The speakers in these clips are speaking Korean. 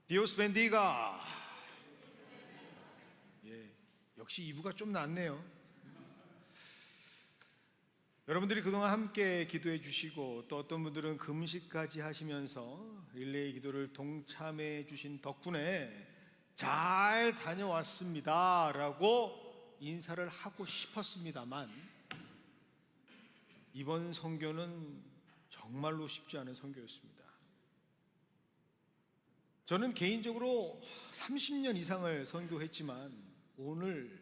디오스 벤디가 역시 2부가 좀 낫네요. 여러분들이 그동안 함께 기도해 주시고 또 어떤 분들은 금식까지 하시면서 릴레이 기도를 동참해 주신 덕분에 잘 다녀왔습니다 라고 인사를 하고 싶었습니다만, 이번 선교는 정말로 쉽지 않은 선교였습니다. 저는 개인적으로 30년 이상을 선교했지만 오늘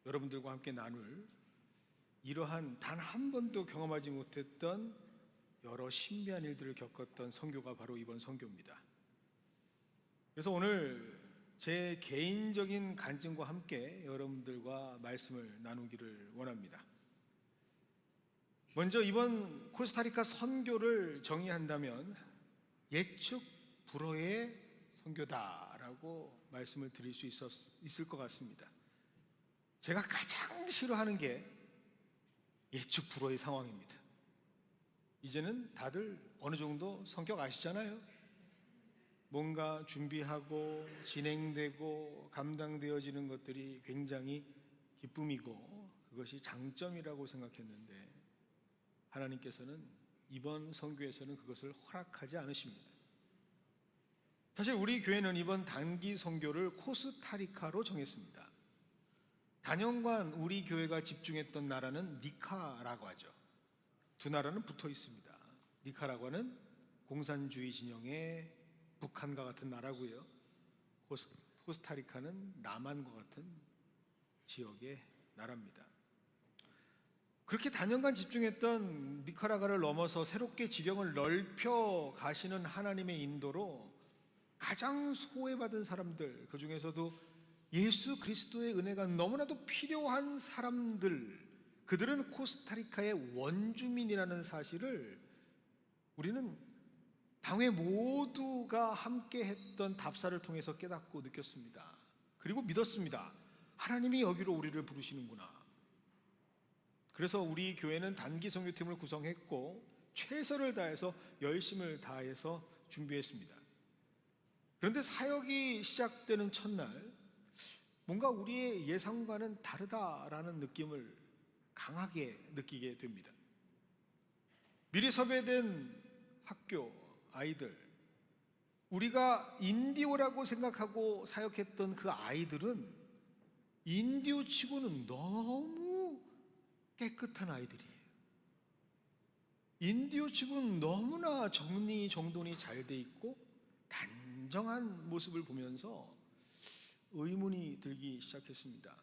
여러분들과 함께 나눌 이러한 단 한 번도 경험하지 못했던 여러 신비한 일들을 겪었던 선교가 바로 이번 선교입니다. 그래서 오늘 제 개인적인 간증과 함께 여러분들과 말씀을 나누기를 원합니다. 먼저 이번 코스타리카 선교를 정의한다면 예측 불허의 선교다라고 말씀을 드릴 수 있을 것 같습니다. 제가 가장 싫어하는 게 예측 불허의 상황입니다. 이제는 다들 어느 정도 성격 아시잖아요. 뭔가 준비하고 진행되고 감당되어지는 것들이 굉장히 기쁨이고 그것이 장점이라고 생각했는데, 하나님께서는 이번 선교에서는 그것을 허락하지 않으십니다. 사실 우리 교회는 이번 단기 선교를 코스타리카로 정했습니다. 단연간 우리 교회가 집중했던 나라는 니카라과죠. 두 나라는 붙어 있습니다. 니카라과는 공산주의 진영의 북한과 같은 나라고요. 코스타리카는 남한과 같은 지역의 나라입니다. 그렇게 단연간 집중했던 니카라과를 넘어서 새롭게 지경을 넓혀 가시는 하나님의 인도로 가장 소외받은 사람들, 그 중에서도 예수 그리스도의 은혜가 너무나도 필요한 사람들, 그들은 코스타리카의 원주민이라는 사실을 우리는 당회 모두가 함께 했던 답사를 통해서 깨닫고 느꼈습니다. 그리고 믿었습니다. 하나님이 여기로 우리를 부르시는구나. 그래서 우리 교회는 단기 선교팀을 구성했고 최선을 다해서 열심을 다해서 준비했습니다. 그런데 사역이 시작되는 첫날 뭔가 우리의 예상과는 다르다라는 느낌을 강하게 느끼게 됩니다. 미리 섭외된 학교 아이들, 우리가 인디오라고 생각하고 사역했던 그 아이들은 인디오 치고는 너무 깨끗한 아이들이에요. 인디오 치고는 너무나 정리정돈이 잘 돼 있고 단정한 모습을 보면서 의문이 들기 시작했습니다.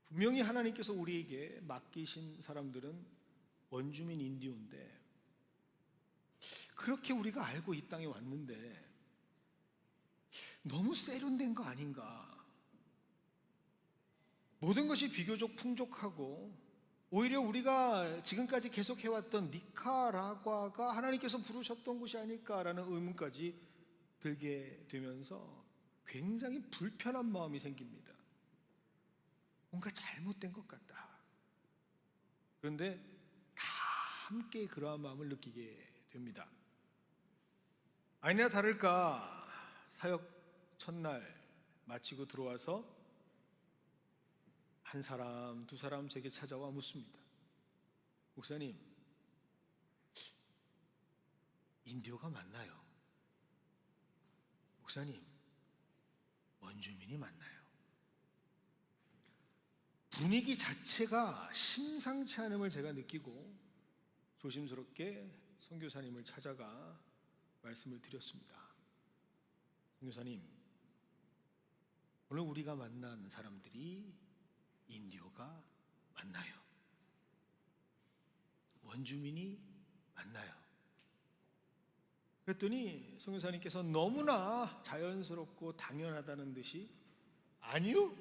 분명히 하나님께서 우리에게 맡기신 사람들은 원주민 인디오인데, 그렇게 우리가 알고 이 땅에 왔는데 너무 세련된 거 아닌가? 모든 것이 비교적 풍족하고 오히려 우리가 지금까지 계속 해왔던 니카라과가 하나님께서 부르셨던 곳이 아닐까라는 의문까지 들게 되면서 굉장히 불편한 마음이 생깁니다. 뭔가 잘못된 것 같다. 그런데 다 함께 그러한 마음을 느끼게 됩니다. 아니나 다를까 사역 첫날 마치고 들어와서 한 사람, 두 사람 제게 찾아와 묻습니다. 목사님, 인디오가 맞나요? 목사님, 원주민이 맞나요? 분위기 자체가 심상치 않음을 제가 느끼고 조심스럽게 선교사님을 찾아가 말씀을 드렸습니다. 선교사님, 오늘 우리가 만난 사람들이 인디오가 맞나요? 원주민이 맞나요? 그랬더니 선교사님께서 너무나 자연스럽고 당연하다는 듯이 아니요,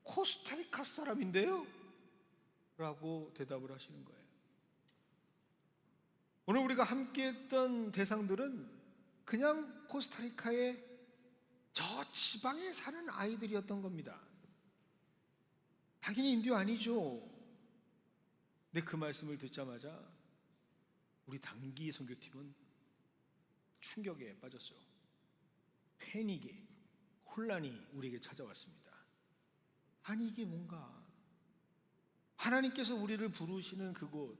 코스타리카 사람인데요? 라고 대답을 하시는 거예요. 오늘 우리가 함께했던 대상들은 그냥 코스타리카의 저 지방에 사는 아이들이었던 겁니다. 당연히 인디오 아니죠. 근데 그 말씀을 듣자마자 우리 단기 선교팀은 충격에 빠졌어요. 패닉에, 혼란이 우리에게 찾아왔습니다. 아니 이게 뭔가, 하나님께서 우리를 부르시는 그곳,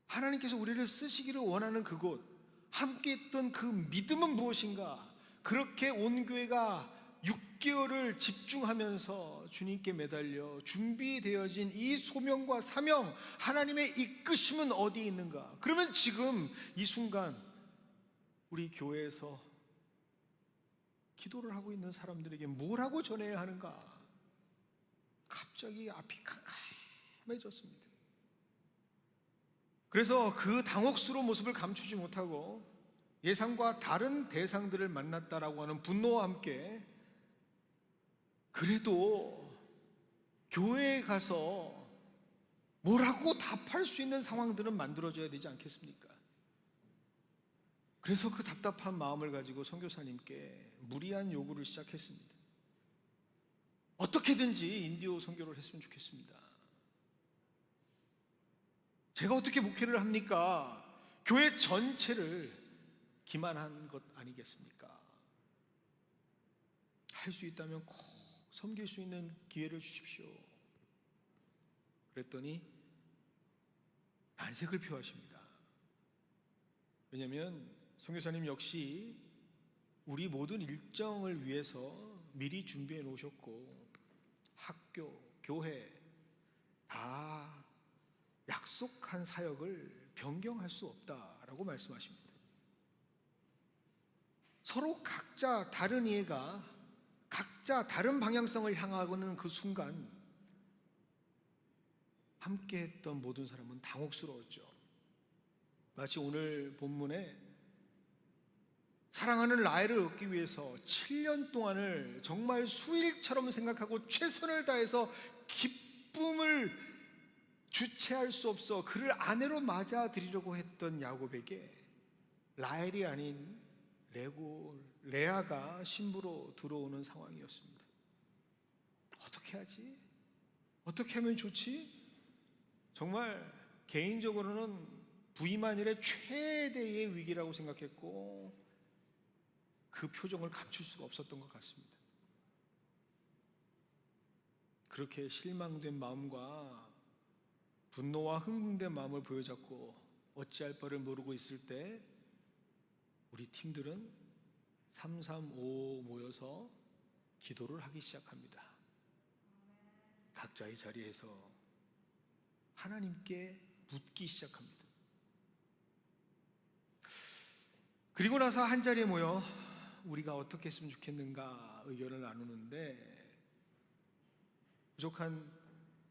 하나님께서 우리를 쓰시기를 원하는 그곳, 함께 했던 그 믿음은 무엇인가? 그렇게 온 교회가 6개월을 집중하면서 주님께 매달려 준비되어진 이 소명과 사명, 하나님의 이끄심은 어디에 있는가? 그러면 지금 이 순간 우리 교회에서 기도를 하고 있는 사람들에게 뭐라고 전해야 하는가? 갑자기 앞이 캄캄해졌습니다. 그래서 그 당혹스러운 모습을 감추지 못하고 예상과 다른 대상들을 만났다라고 하는 분노와 함께, 그래도 교회에 가서 뭐라고 답할 수 있는 상황들은 만들어져야 되지 않겠습니까? 그래서 그 답답한 마음을 가지고 선교사님께 무리한 요구를 시작했습니다. 어떻게든지 인디오 선교를 했으면 좋겠습니다. 제가 어떻게 목회를 합니까? 교회 전체를 기만한 것 아니겠습니까? 할 수 있다면 꼭 섬길 수 있는 기회를 주십시오. 그랬더니 난색을 표하십니다. 왜냐하면 선교사님 역시 우리 모든 일정을 위해서 미리 준비해 놓으셨고 학교, 교회 다 약속한 사역을 변경할 수 없다라고 말씀하십니다. 서로 각자 다른 이해가 각자 다른 방향성을 향하고는 그 순간 함께했던 모든 사람은 당혹스러웠죠. 마치 오늘 본문에 사랑하는 라헬을 얻기 위해서 7년 동안을 정말 수일처럼 생각하고 최선을 다해서 기쁨을 주체할 수 없어 그를 아내로 맞아들이려고 했던 야곱에게 라헬이 아닌 레아가 신부로 들어오는 상황이었습니다. 어떻게 하지? 어떻게 하면 좋지? 정말 개인적으로는 부임한 일의 최대의 위기라고 생각했고 그 표정을 감출 수가 없었던 것 같습니다. 그렇게 실망된 마음과 분노와 흥분된 마음을 보여잡고 어찌할 바를 모르고 있을 때 우리 팀들은 335 모여서 기도를 하기 시작합니다. 각자의 자리에서 하나님께 묻기 시작합니다. 그리고 나서 한 자리에 모여 우리가 어떻게 했으면 좋겠는가 의견을 나누는데, 부족한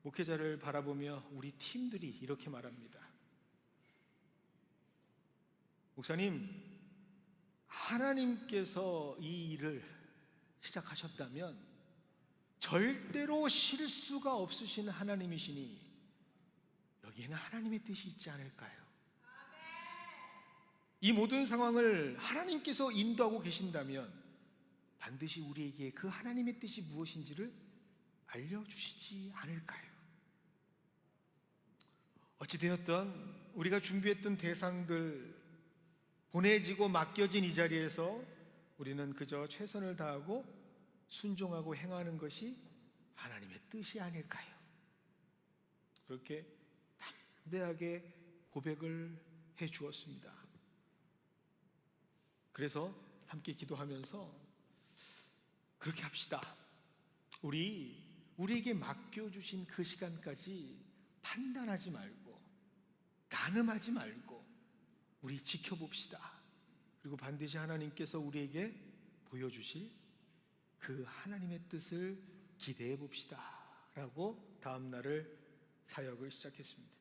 목회자를 바라보며 우리 팀들이 이렇게 말합니다. 목사님, 하나님께서 이 일을 시작하셨다면 절대로 실수가 없으신 하나님이시니 여기에는 하나님의 뜻이 있지 않을까요? 이 모든 상황을 하나님께서 인도하고 계신다면 반드시 우리에게 그 하나님의 뜻이 무엇인지를 알려주시지 않을까요? 어찌되었든 우리가 준비했던 대상들 보내지고 맡겨진 이 자리에서 우리는 그저 최선을 다하고 순종하고 행하는 것이 하나님의 뜻이 아닐까요? 그렇게 담대하게 고백을 해 주었습니다. 그래서 함께 기도하면서 그렇게 합시다. 우리에게 맡겨주신 그 시간까지 판단하지 말고 가늠하지 말고 우리 지켜봅시다. 그리고 반드시 하나님께서 우리에게 보여주실 그 하나님의 뜻을 기대해 봅시다 라고 다음 날을 사역을 시작했습니다.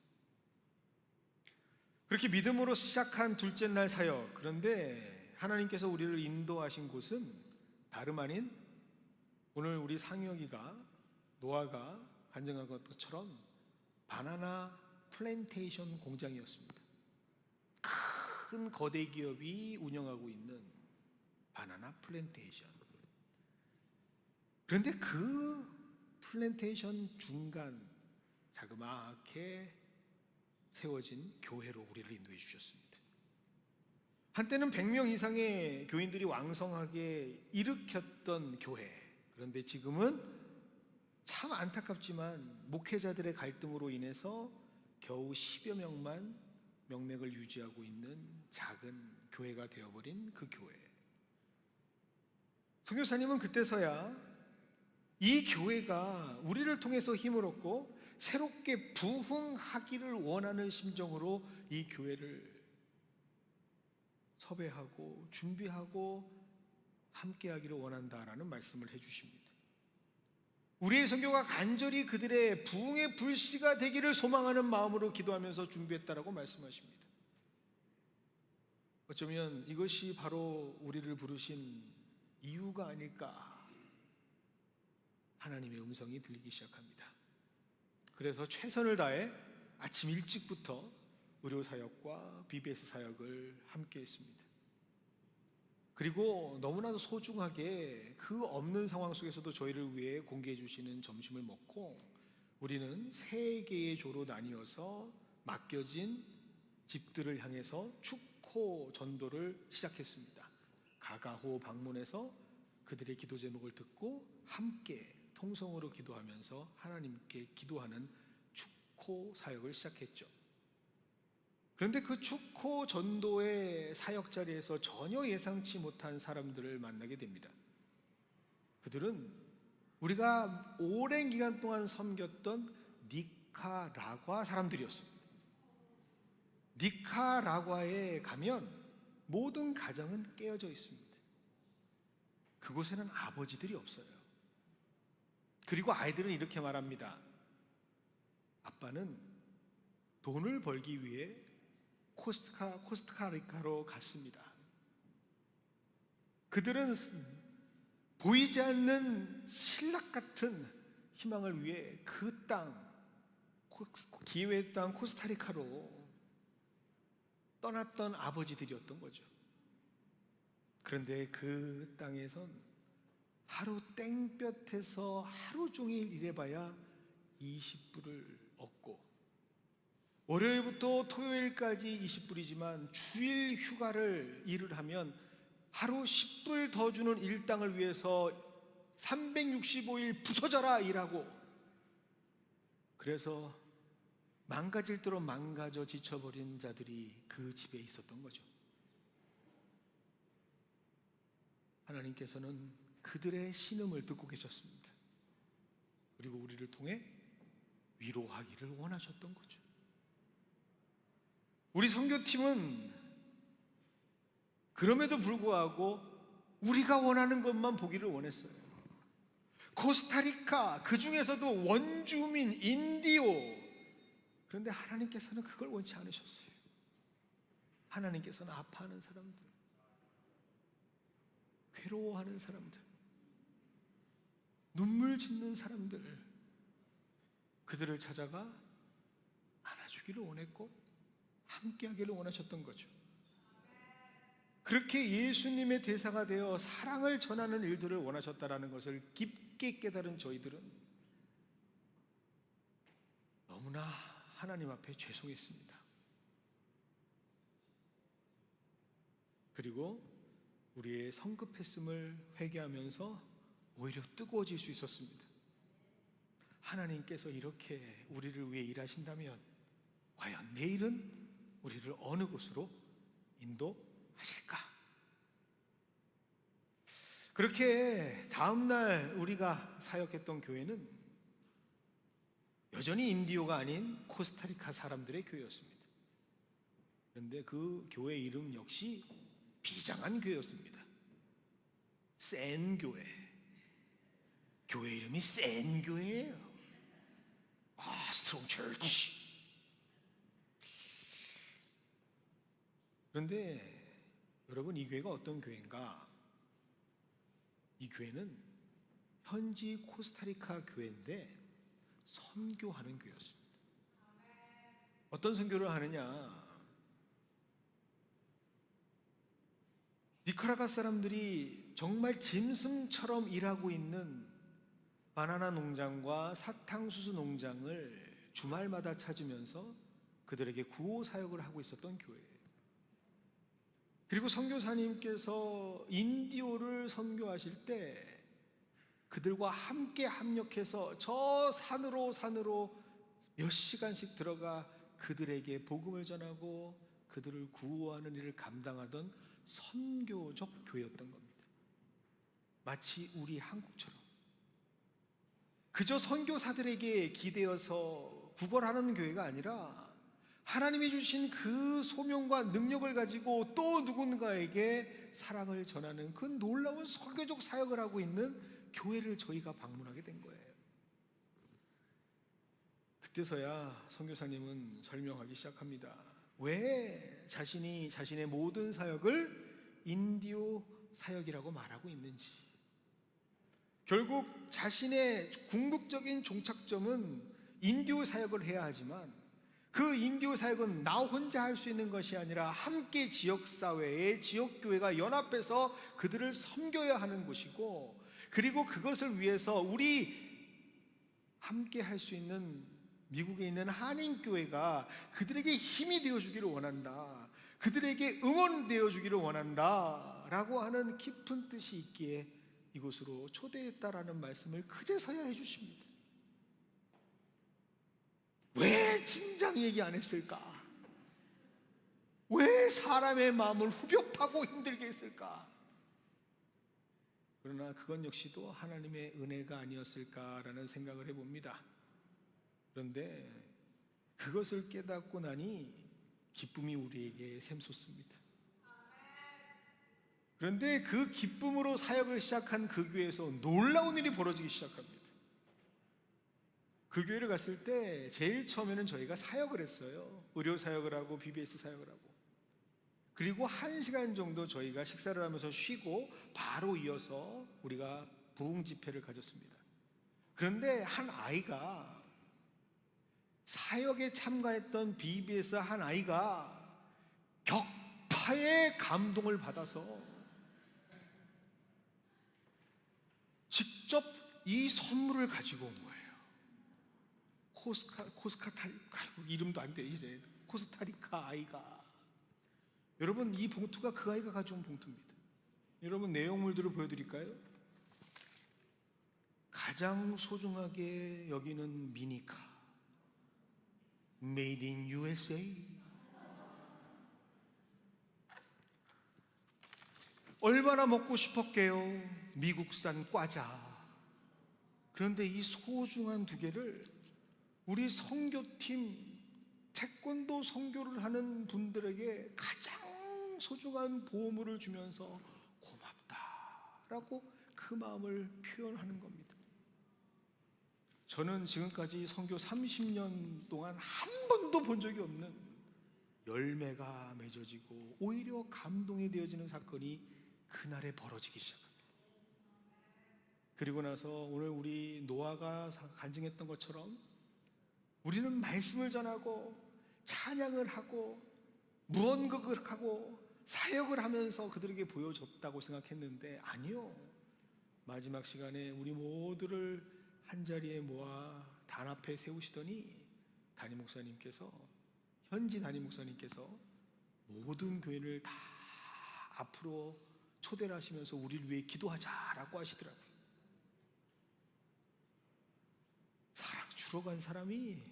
그렇게 믿음으로 시작한 둘째 날 사역, 그런데 하나님께서 우리를 인도하신 곳은 다름 아닌 오늘 우리 상혁이가 노아가 간증한 것처럼 바나나 플랜테이션 공장이었습니다. 큰 거대 기업이 운영하고 있는 바나나 플랜테이션. 그런데 그 플랜테이션 중간 자그마하게 세워진 교회로 우리를 인도해 주셨습니다. 한때는 100명 이상의 교인들이 왕성하게 일으켰던 교회, 그런데 지금은 참 안타깝지만 목회자들의 갈등으로 인해서 겨우 10여 명만 명맥을 유지하고 있는 작은 교회가 되어버린 그 교회. 선교사님은 그때서야 이 교회가 우리를 통해서 힘을 얻고 새롭게 부흥하기를 원하는 심정으로 이 교회를 섭외하고 준비하고 함께하기를 원한다라는 말씀을 해주십니다. 우리의 선교가 간절히 그들의 부흥의 불씨가 되기를 소망하는 마음으로 기도하면서 준비했다라고 말씀하십니다. 어쩌면 이것이 바로 우리를 부르신 이유가 아닐까, 하나님의 음성이 들리기 시작합니다. 그래서 최선을 다해 아침 일찍부터 의료사역과 BBS 사역을 함께 했습니다. 그리고 너무나도 소중하게 그 없는 상황 속에서도 저희를 위해 공개해 주시는 점심을 먹고 우리는 3개의 조로 나뉘어서 맡겨진 집들을 향해서 축호 전도를 시작했습니다. 가가호 방문해서 그들의 기도 제목을 듣고 함께 통성으로 기도하면서 하나님께 기도하는 축호 사역을 시작했죠. 그런데 그 축호 전도의 사역 자리에서 전혀 예상치 못한 사람들을 만나게 됩니다. 그들은 우리가 오랜 기간 동안 섬겼던 니카라과 사람들이었습니다. 니카라과에 가면 모든 가정은 깨어져 있습니다. 그곳에는 아버지들이 없어요. 그리고 아이들은 이렇게 말합니다. 아빠는 돈을 벌기 위해 코스타리카로 갔습니다. 그들은 보이지 않는 신락 같은 희망을 위해 그 땅, 기회의 땅 코스타리카로 떠났던 아버지들이었던 거죠. 그런데 그 땅에선 하루 땡볕에서 하루 종일 일해봐야 20불을 얻고, 월요일부터 토요일까지 20불이지만 주일 휴가를 일을 하면 하루 10불 더 주는 일당을 위해서 365일 부서져라 일하고, 그래서 망가질 대로 망가져 지쳐버린 자들이 그 집에 있었던 거죠. 하나님께서는 그들의 신음을 듣고 계셨습니다. 그리고 우리를 통해 위로하기를 원하셨던 거죠. 우리 선교팀은 그럼에도 불구하고 우리가 원하는 것만 보기를 원했어요. 코스타리카, 그 중에서도 원주민 인디오. 그런데 하나님께서는 그걸 원치 않으셨어요. 하나님께서는 아파하는 사람들, 괴로워하는 사람들, 눈물 짓는 사람들, 그들을 찾아가 안아주기를 원했고 함께하기를 원하셨던 거죠. 그렇게 예수님의 대사가 되어 사랑을 전하는 일들을 원하셨다는 것을 깊게 깨달은 저희들은 너무나 하나님 앞에 죄송했습니다. 그리고 우리의 성급했음을 회개하면서 오히려 뜨거워질 수 있었습니다. 하나님께서 이렇게 우리를 위해 일하신다면 과연 내일은 우리를 어느 곳으로 인도하실까? 그렇게 다음날 우리가 사역했던 교회는 여전히 인디오가 아닌 코스타리카 사람들의 교회였습니다. 그런데 그 교회 이름 역시 비장한 교회였습니다. 센 교회. 교회 이름이 센 교회예요. 스트롱 처치. 그런데 여러분, 이 교회가 어떤 교회인가? 이 교회는 현지 코스타리카 교회인데 선교하는 교회였습니다. 어떤 선교를 하느냐? 니카라과 사람들이 정말 짐승처럼 일하고 있는 바나나 농장과 사탕수수 농장을 주말마다 찾으면서 그들에게 구호 사역을 하고 있었던 교회예요. 그리고 선교사님께서 인디오를 선교하실 때 그들과 함께 합력해서 저 산으로 몇 시간씩 들어가 그들에게 복음을 전하고 그들을 구호하는 일을 감당하던 선교적 교회였던 겁니다. 마치 우리 한국처럼 그저 선교사들에게 기대어서 구걸하는 교회가 아니라 하나님이 주신 그 소명과 능력을 가지고 또 누군가에게 사랑을 전하는 그 놀라운 선교적 사역을 하고 있는 교회를 저희가 방문하게 된 거예요. 그때서야 선교사님은 설명하기 시작합니다. 왜 자신의 모든 사역을 인디오 사역이라고 말하고 있는지. 결국 자신의 궁극적인 종착점은 인디오 사역을 해야 하지만 그 인디오 사역은 나 혼자 할 수 있는 것이 아니라 함께 지역사회에 지역교회가 연합해서 그들을 섬겨야 하는 것이고, 그리고 그것을 위해서 우리 함께 할 수 있는 미국에 있는 한인교회가 그들에게 힘이 되어주기를 원한다, 그들에게 응원되어 주기를 원한다 라고 하는 깊은 뜻이 있기에 이곳으로 초대했다라는 말씀을 그제서야 해주십니다. 왜 진작 얘기 안 했을까? 왜 사람의 마음을 후벼파고 힘들게 했을까? 그러나 그건 역시도 하나님의 은혜가 아니었을까라는 생각을 해봅니다. 그런데 그것을 깨닫고 나니 기쁨이 우리에게 샘솟습니다. 그런데 그 기쁨으로 사역을 시작한 그 교회에서 놀라운 일이 벌어지기 시작합니다. 그 교회를 갔을 때 제일 처음에는 저희가 사역을 했어요. 의료 사역을 하고 BBS 사역을 하고, 그리고 1시간 정도 저희가 식사를 하면서 쉬고 바로 이어서 우리가 부흥 집회를 가졌습니다. 그런데 한 아이가, 사역에 참가했던 BBS 한 아이가 격파의 감동을 받아서 직접 이 선물을 가지고 온 거예요. 코스타리카, 이름도 안 돼, 이제 코스타리카 아이가. 여러분, 이 봉투가 그 아이가 가져온 봉투입니다. 여러분, 내용물들을 보여드릴까요? 가장 소중하게 여기는 미니카, Made in USA. 얼마나 먹고 싶었게요, 미국산 과자. 그런데 이 소중한 두 개를 우리 선교팀, 태권도 선교를 하는 분들에게 가장 소중한 보물을 주면서 고맙다라고 그 마음을 표현하는 겁니다. 저는 지금까지 선교 30년 동안 한 번도 본 적이 없는 열매가 맺어지고 오히려 감동이 되어지는 사건이 그날에 벌어지기 시작합니다. 그리고 나서 오늘 우리 노아가 간증했던 것처럼 우리는 말씀을 전하고 찬양을 하고 무언극을 하고 사역을 하면서 그들에게 보여줬다고 생각했는데 아니요, 마지막 시간에 우리 모두를 한자리에 모아 단 앞에 세우시더니 담임 목사님께서, 현지 담임 목사님께서 모든 교인을 다 앞으로 초대를 하시면서 우리를 위해 기도하자라고 하시더라고요. 사랑 주러 간 사람이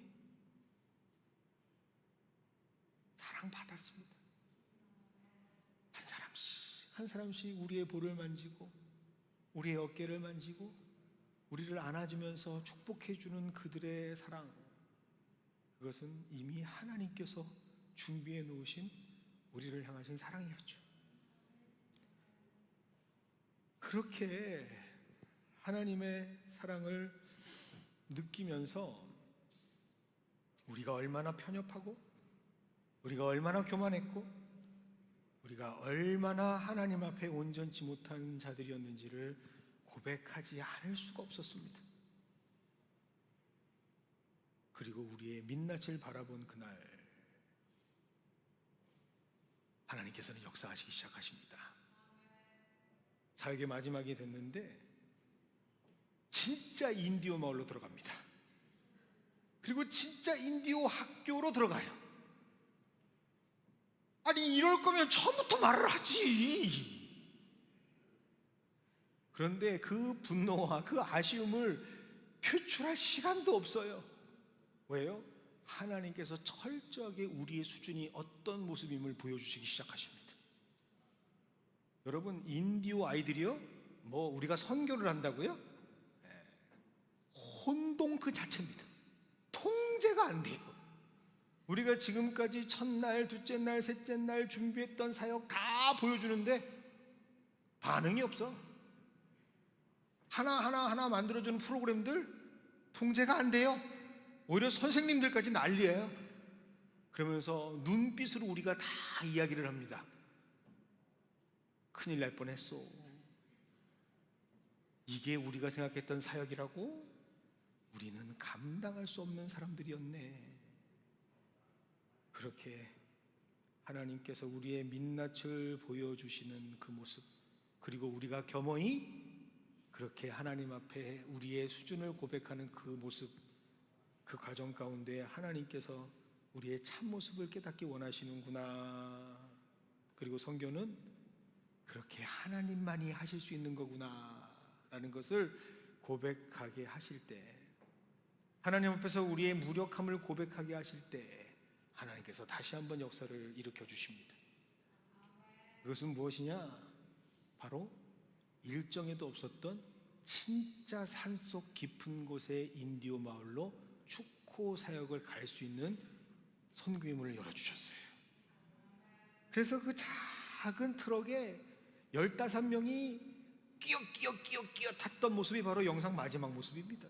사랑받았습니다. 한 사람씩 우리의 볼을 만지고 우리의 어깨를 만지고 우리를 안아주면서 축복해주는 그들의 사랑, 그것은 이미 하나님께서 준비해 놓으신 우리를 향하신 사랑이었죠. 그렇게 하나님의 사랑을 느끼면서 우리가 얼마나 편협하고 우리가 얼마나 교만했고 우리가 얼마나 하나님 앞에 온전치 못한 자들이었는지를 고백하지 않을 수가 없었습니다. 그리고 우리의 민낯을 바라본 그날 하나님께서는 역사하시기 시작하십니다. 사역의 마지막이 됐는데 진짜 인디오 마을로 들어갑니다. 그리고 진짜 인디오 학교로 들어가요. 아니, 이럴 거면 처음부터 말을 하지. 그런데 그 분노와 그 아쉬움을 표출할 시간도 없어요. 왜요? 하나님께서 철저하게 우리의 수준이 어떤 모습임을 보여주시기 시작하십니다. 여러분, 인디오 아이들이요, 뭐 우리가 선교를 한다고요? 혼동 그 자체입니다. 통제가 안 돼요. 우리가 지금까지 첫날, 둘째 날, 셋째 날 준비했던 사역 다 보여주는데 반응이 없어. 하나 만들어주는 프로그램들 통제가 안 돼요. 오히려 선생님들까지 난리예요. 그러면서 눈빛으로 우리가 다 이야기를 합니다. 큰일 날 뻔했어. 이게 우리가 생각했던 사역이라고? 우리는 감당할 수 없는 사람들이었네. 그렇게 하나님께서 우리의 민낯을 보여주시는 그 모습, 그리고 우리가 겸허히 그렇게 하나님 앞에 우리의 수준을 고백하는 그 모습, 그 과정 가운데 하나님께서 우리의 참모습을 깨닫기 원하시는구나. 그리고 성경은 그렇게 하나님만이 하실 수 있는 거구나 라는 것을 고백하게 하실 때, 하나님 앞에서 우리의 무력함을 고백하게 하실 때 하나님께서 다시 한번 역사를 일으켜 주십니다. 그것은 무엇이냐? 바로 일정에도 없었던 진짜 산속 깊은 곳의 인디오 마을로 축호 사역을 갈 수 있는 선교의 문을 열어주셨어요. 그래서 그 작은 트럭에 15명이 끼어 탔던 모습이 바로 영상 마지막 모습입니다.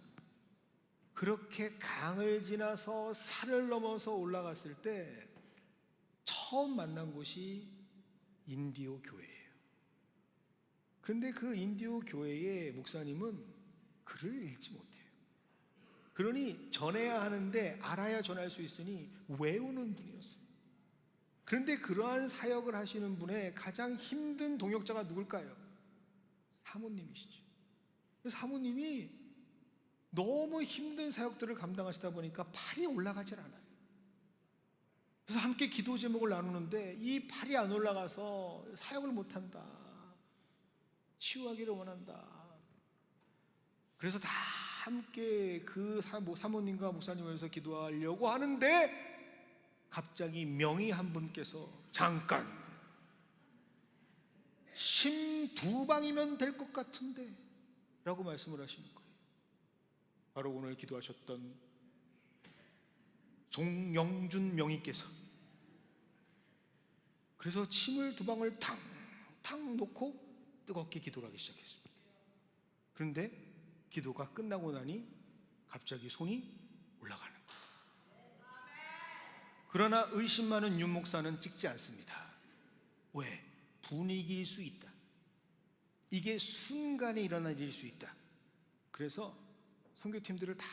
그렇게 강을 지나서 산을 넘어서 올라갔을 때 처음 만난 곳이 인디오 교회예요. 그런데 그 인디오 교회의 목사님은 글을 읽지 못해요. 그러니 전해야 하는데 알아야 전할 수 있으니 외우는 분이었어요. 그런데 그러한 사역을 하시는 분의 가장 힘든 동역자가 누굴까요? 사모님이시죠. 사모님이 너무 힘든 사역들을 감당하시다 보니까 팔이 올라가질 않아요. 그래서 함께 기도 제목을 나누는데 이 팔이 안 올라가서 사역을 못한다, 치유하기를 원한다. 그래서 다 함께 그 사모님과 목사님을 위해서 기도하려고 하는데 갑자기 명의 한 분께서 잠깐, 심 2방이면 될 것 같은데 라고 말씀을 하시는 거예요. 바로 오늘 기도하셨던 송영준 명의께서 그래서 침을 2방울 탕탕 놓고 뜨겁게 기도를 하기 시작했습니다. 그런데 기도가 끝나고 나니 갑자기 손이 올라가는 거예요. 그러나 의심 많은 윤 목사는 찍지 않습니다. 왜? 분위기일 수 있다. 이게 순간에 일어날 일일 수 있다. 그래서 선교팀들을 다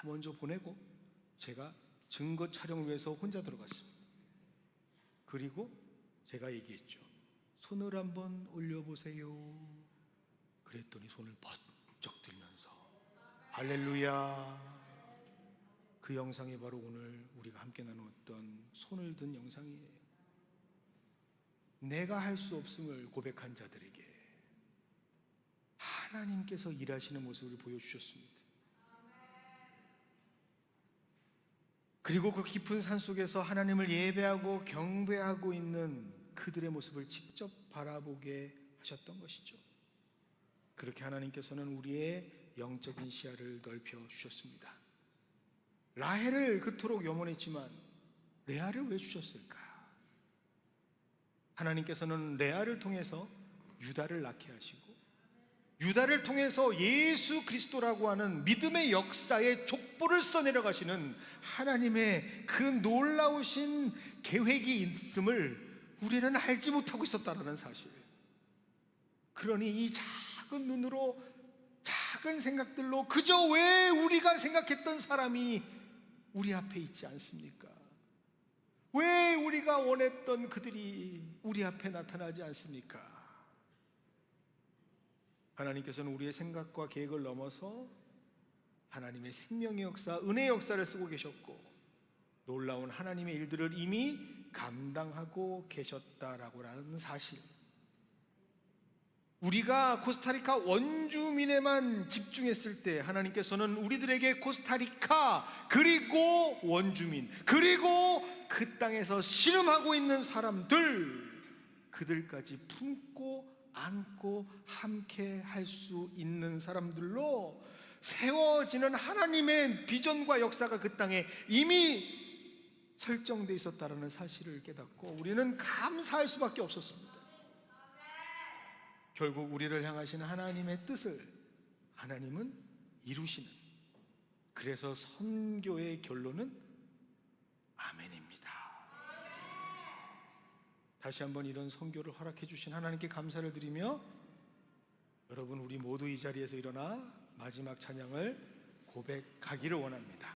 먼저 보내고 제가 증거 촬영을 위해서 혼자 들어갔습니다. 그리고 제가 얘기했죠. 손을 한번 올려보세요. 그랬더니 손을 번쩍 들면서 할렐루야. 그 영상이 바로 오늘 우리가 함께 나누었던 손을 든 영상이에요. 내가 할 수 없음을 고백한 자들에게 하나님께서 일하시는 모습을 보여주셨습니다. 그리고 그 깊은 산속에서 하나님을 예배하고 경배하고 있는 그들의 모습을 직접 바라보게 하셨던 것이죠. 그렇게 하나님께서는 우리의 영적인 시야를 넓혀 주셨습니다. 라헬을 그토록 염원했지만 레아를 왜 주셨을까? 하나님께서는 레아를 통해서 유다를 낳게 하시고 유다를 통해서 예수 그리스도라고 하는 믿음의 역사의 족보를 써내려가시는 하나님의 그 놀라우신 계획이 있음을 우리는 알지 못하고 있었다는 사실. 그러니 이 작은 눈으로 작은 생각들로 그저 왜 우리가 생각했던 사람이 우리 앞에 있지 않습니까? 왜 우리가 원했던 그들이 우리 앞에 나타나지 않습니까? 하나님께서는 우리의 생각과 계획을 넘어서 하나님의 생명의 역사, 은혜의 역사를 쓰고 계셨고 놀라운 하나님의 일들을 이미 감당하고 계셨다라고 하는 사실, 우리가 코스타리카 원주민에만 집중했을 때 하나님께서는 우리들에게 코스타리카 그리고 원주민 그리고 그 땅에서 신음하고 있는 사람들, 그들까지 품고 안고 함께 할 수 있는 사람들로 세워지는 하나님의 비전과 역사가 그 땅에 이미 설정되어 있었다는 사실을 깨닫고 우리는 감사할 수밖에 없었습니다. 결국 우리를 향하신 하나님의 뜻을 하나님은 이루시는, 그래서 선교의 결론은 아멘입니다. 다시 한번 이런 선교를 허락해 주신 하나님께 감사를 드리며, 여러분 우리 모두 이 자리에서 일어나 마지막 찬양을 고백하기를 원합니다.